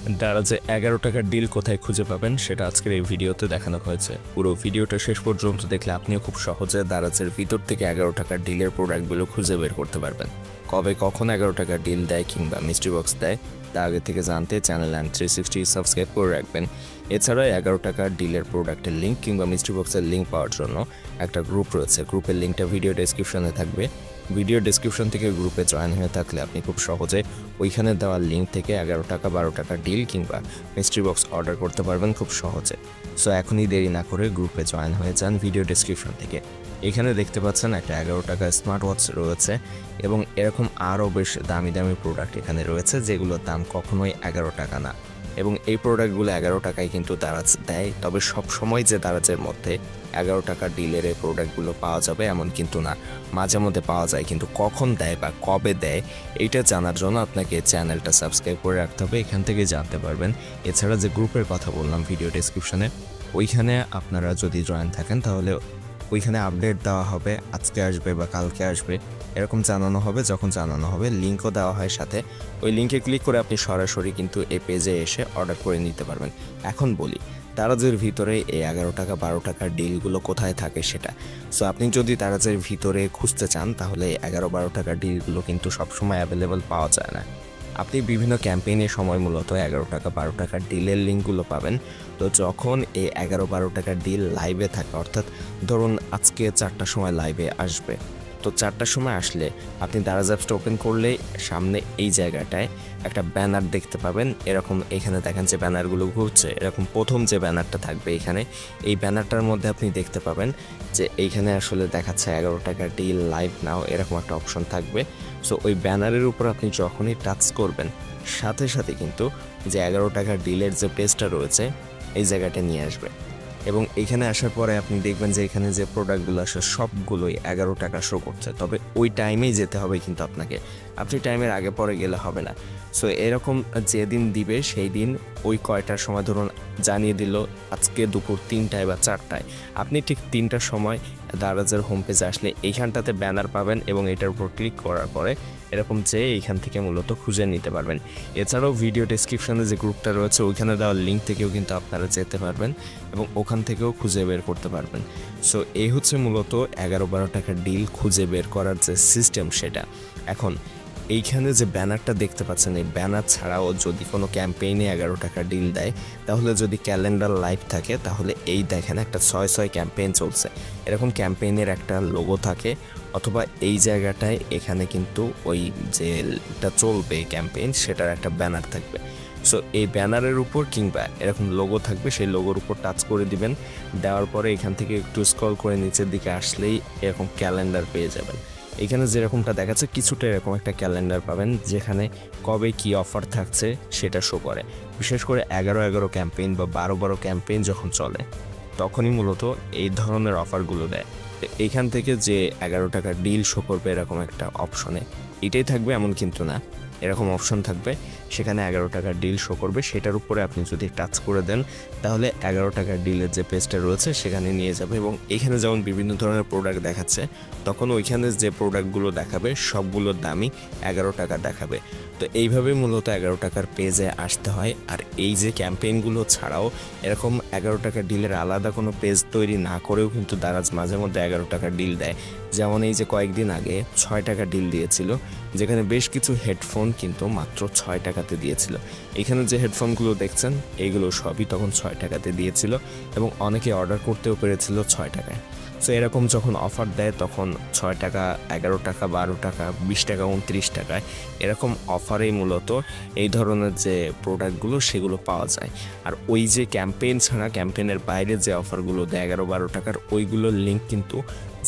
দারাজে 11 টাকার ডিল কোথায় খুঁজে পাবেন সেটা আজকের এই ভিডিওতে দেখানো হয়েছে। পুরো ভিডিওটা শেষ পর্যন্ত দেখলে আপনিও খুব সহজে দারাজের ভিতর থেকে 11 টাকার ডিলের প্রোডাক্টগুলো খুঁজে বের করতে পারবেন। কবে কখন 11 টাকার ডিল দেয় কিংবা মিস্ট্রি বক্স দেয় তা আগে থেকে জানতে চ্যানেল অ্যান্ড 360 সাবস্ক্রাইব করে রাখবেন। এছাড়া 11 টাকার ডিলের প্রোডাক্টের লিঙ্ক কিংবা মিস্ট্রি বক্সের লিঙ্ক পাওয়ার জন্য একটা গ্রুপ রয়েছে। গ্রুপের লিঙ্কটা ভিডিও ডেসক্রিপশনে থাকবে। ভিডিও ডেসক্রিপশন থেকে গ্রুপে জয়েন হয়ে থাকলে আপনি খুব সহজে ওইখানে দেওয়া লিঙ্ক থেকে 11 টাকা 12 টাকা ডিল কিংবা মিস্ট্রি বক্স অর্ডার করতে পারবেন খুব সহজে। সো এখনই দেরি না করে গ্রুপে জয়েন হয়ে যান ভিডিও ডেসক্রিপশন থেকে। এখানে দেখতে পাচ্ছেন একটা 11 টাকা স্মার্ট ওয়াচ রয়েছে এবং এরকম আরও বেশ দামি দামি প্রোডাক্ট এখানে রয়েছে যেগুলোর দাম কখনোই 11 টাকা না। এবং এই প্রোডাক্টগুলো 11 টাকায় কিন্তু দারাজ দেয়, তবে সব সময় যে দারাজের মধ্যে 11 টাকা ডিলের এই প্রোডাক্টগুলো পাওয়া যাবে এমন কিন্তু না, মাঝে মধ্যে পাওয়া যায়। কিন্তু কখন দেয় বা কবে দেয় এইটা জানার জন্য আপনাকে চ্যানেলটা সাবস্ক্রাইব করে রাখতে হবে, এখান থেকে জানতে পারবেন। এছাড়া যে গ্রুপের কথা বললাম ভিডিও ডেসক্রিপশনে, ওইখানে আপনারা যদি জয়েন থাকেন তাহলে ওইখানে আপডেট দেওয়া হবে, আজকে আসবে বা কালকে আসবে এরকম জানানো হবে। যখন জানানো হবে লিঙ্কও দেওয়া হয় সাথে, ওই লিঙ্কে ক্লিক করে আপনি সরাসরি কিন্তু এই পেজে এসে অর্ডার করে নিতে পারবেন। এখন বলি দারাজের ভিতরে এই 11 টাকা 12 টাকার ডিলগুলো কোথায় থাকে সেটা। সো আপনি যদি দারাজের ভিতরে খুঁজতে চান তাহলে 11-12 টাকার ডিলগুলো কিন্তু সবসময় অ্যাভেলেবল পাওয়া যায় না। আপনি বিভিন্ন ক্যাম্পেইনের সময় মূলত 11 টাকা 12 টাকার ডিলের লিঙ্কগুলো পাবেন। তো যখন এই 11-12 টাকার ডিল লাইভে থাকে, অর্থাৎ ধরুন আজকে 4টার সময় লাইভে আসবে, তো 4টার সময় আসলে আপনি দারাজ অ্যাপসটা ওপেন করলে সামনে এই জায়গাটায় একটা ব্যানার দেখতে পাবেন। এরকম এখানে দেখেন যে ব্যানারগুলো ঘুরছে, এরকম প্রথম যে ব্যানারটা থাকবে এখানে, এই ব্যানারটার মধ্যে আপনি দেখতে পাবেন যে এইখানে আসলে দেখাচ্ছে 11 টাকার ডিল লাইভ নাও, এরকম একটা অপশন থাকবে। সো ওই ব্যানারের উপর আপনি যখনই টাচ করবেন সাথে সাথে কিন্তু যে 11 টাকার ডিলের যে পেজটা রয়েছে এই জায়গাটা নিয়ে আসবে। এবং এইখানে আসার পরে আপনি দেখবেন যে এখানে যে প্রোডাক্টগুলো আসে সবগুলোই 11 টাকা শো করছে। তবে ওই টাইমেই যেতে হবে কিন্তু আপনাকে, আপনি টাইমের আগে পরে গেলে হবে না। সো এরকম যেদিন দিবে সেই দিন ওই কয়টার সময় ধরুন জানিয়ে দিল আজকে দুপুর 3টায় বা 4টায়, আপনি ঠিক 3টার সময় দারাজের হোম পেজে আসলে এইখানটাতে ব্যানার পাবেন এবং এটার উপর ক্লিক করার পরে এরকম চেয়ে এইখান থেকে মূলত খুঁজে নিতে পারবেন। এছাড়াও ভিডিও ডেসক্রিপশনে যে গ্রুপটা রয়েছে ওইখানে দেওয়া লিঙ্ক থেকেও কিন্তু আপনারা যেতে পারবেন এবং ওখান থেকেও খুঁজে বের করতে পারবেন। সো এই হচ্ছে মূলত 11-12 টাকার ডিল খুঁজে বের করার যে সিস্টেম সেটা। এখন এইখানে যে ব্যানারটা দেখতে পাচ্ছেন, এই ব্যানার ছাড়াও যদি কোনো ক্যাম্পেইনে 11 টাকা ডিল দেয় তাহলে যদি ক্যালেন্ডার লাইভ থাকে তাহলে এই দেখেন একটা 6 ক্যাম্পেইন চলছে, এরকম ক্যাম্পেইনের একটা লোগো থাকে, অথবা এই জায়গাটায় এখানে কিন্তু ওই যেটা চলবে ক্যাম্পেইন সেটার একটা ব্যানার থাকবে। সো এই ব্যানারের উপর কিংবা এরকম লোগো থাকবে, সেই লোগোর উপর টাচ করে দিবেন। দেওয়ার পরে এখান থেকে একটু স্ক্রল করে নিচের দিকে আসলেই এরকম ক্যালেন্ডার পেয়ে যাবেন। এখানে যেরকমটা দেখাচ্ছে কিছুটা এরকম একটা ক্যালেন্ডার পাবেন যেখানে কবে কি অফার থাকছে সেটা শো করে। বিশেষ করে 11-11 ক্যাম্পেইন বা 12-12 ক্যাম্পেইন যখন চলে তখনই মূলত এই ধরনের অফারগুলো দেয়। এইখান থেকে যে 11 টাকার ডিল শো করবে এরকম একটা অপশনে, এটাই থাকবে এমন কিন্তু না, এরকম অপশন থাকবে সেখানে 11 টাকার ডিল শো করবে। সেটার উপরে আপনি যদি টাচ করে দেন তাহলে 11 টাকার ডিলের যে পেজটা রয়েছে সেখানে নিয়ে যাবে এবং এখানে যেমন বিভিন্ন ধরনের প্রোডাক্ট দেখাচ্ছে তখন ওইখানে যে প্রোডাক্টগুলো দেখাবে সবগুলোর দামই 11 টাকা দেখাবে। তো এইভাবে মূলত 11 টাকার পেজে আসতে হয়। আর এই যে ক্যাম্পেইনগুলো ছাড়াও এরকম 11 টাকার ডিলের আলাদা কোনো পেজ তৈরি না করেও কিন্তু দারাজ মাঝে মধ্যে 11 টাকার ডিল দেয়। যেমন এই যে কয়েকদিন আগে 6 টাকা ডিল দিয়েছিল যেখানে বেশ কিছু হেডফোন কিন্তু মাত্র 6 টাকাতে দিয়েছিল। এখানে যে হেডফোনগুলো দেখছেন এইগুলো সবই তখন 6 টাকাতে দিয়েছিল এবং অনেকে অর্ডার করতেও পেরেছিল 6 টাকায়। সো এরকম যখন অফার দেয় তখন 6 টাকা 11 টাকা 12 টাকা 20 টাকা 29 টাকায় এরকম অফারেই মূলত এই ধরনের যে প্রোডাক্টগুলো সেগুলো পাওয়া যায়। আর ওই যে ক্যাম্পেইন ছাড়া ক্যাম্পেইনের বাইরে যে অফারগুলো দেয় 11-12 টাকার, ওইগুলোর লিঙ্ক কিন্তু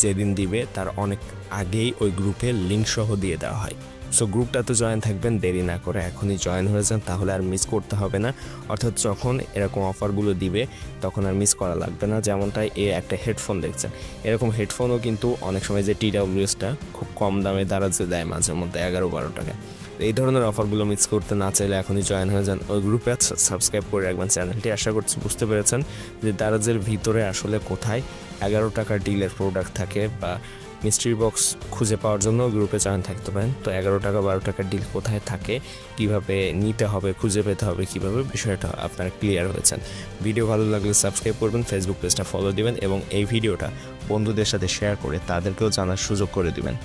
যেদিন দিবে তার অনেক আগেই ওই গ্রুপে লিঙ্ক সহ দিয়ে দেওয়া হয়। সো গ্রুপটাতে জয়েন থাকবেন, দেরি না করে এখনই জয়েন হয়ে যান, তাহলে আর মিস করতে হবে না। অর্থাৎ যখন এরকম অফারগুলো দিবে তখন আর মিস করা লাগবে না। যেমনটাই একটা হেডফোন দেখছেন, এরকম হেডফোনও কিন্তু অনেক সময় যে TWS-টা খুব কম দামে দারাজে দেয় মাঝে মধ্যে 11-12 টাকায়। এই ধরনের অফারগুলো মিস করতে না চাইলে এখনই জয়েন হয়ে যান, ওই গ্রুপে সাবস্ক্রাইব করে রাখবেন চ্যানেলটি। আশা করছি বুঝতে পেরেছেন যে দারাজের ভিতরে আসলে কোথায় 11 টাকার ডিলের প্রোডাক্ট থাকে বা মিস্ট্রি বক্স খুঁজে পাওয়ার জন্য গ্রুপে জয়েন থাকতে পারেন। তো 11 টাকা 12 টাকার ডিল কোথায় থাকে, কিভাবে নিতে হবে, খুঁজে পেতে হবে কিভাবে, বিষয়টা আপনারা ক্লিয়ার হয়েছেন। ভিডিও ভালো লাগলে সাবস্ক্রাইব করবেন, ফেসবুক পেজটা ফলো দিবেন এবং এই ভিডিওটা বন্ধুদের সাথে শেয়ার করে তাদেরকেও জানার সুযোগ করে দিবেন।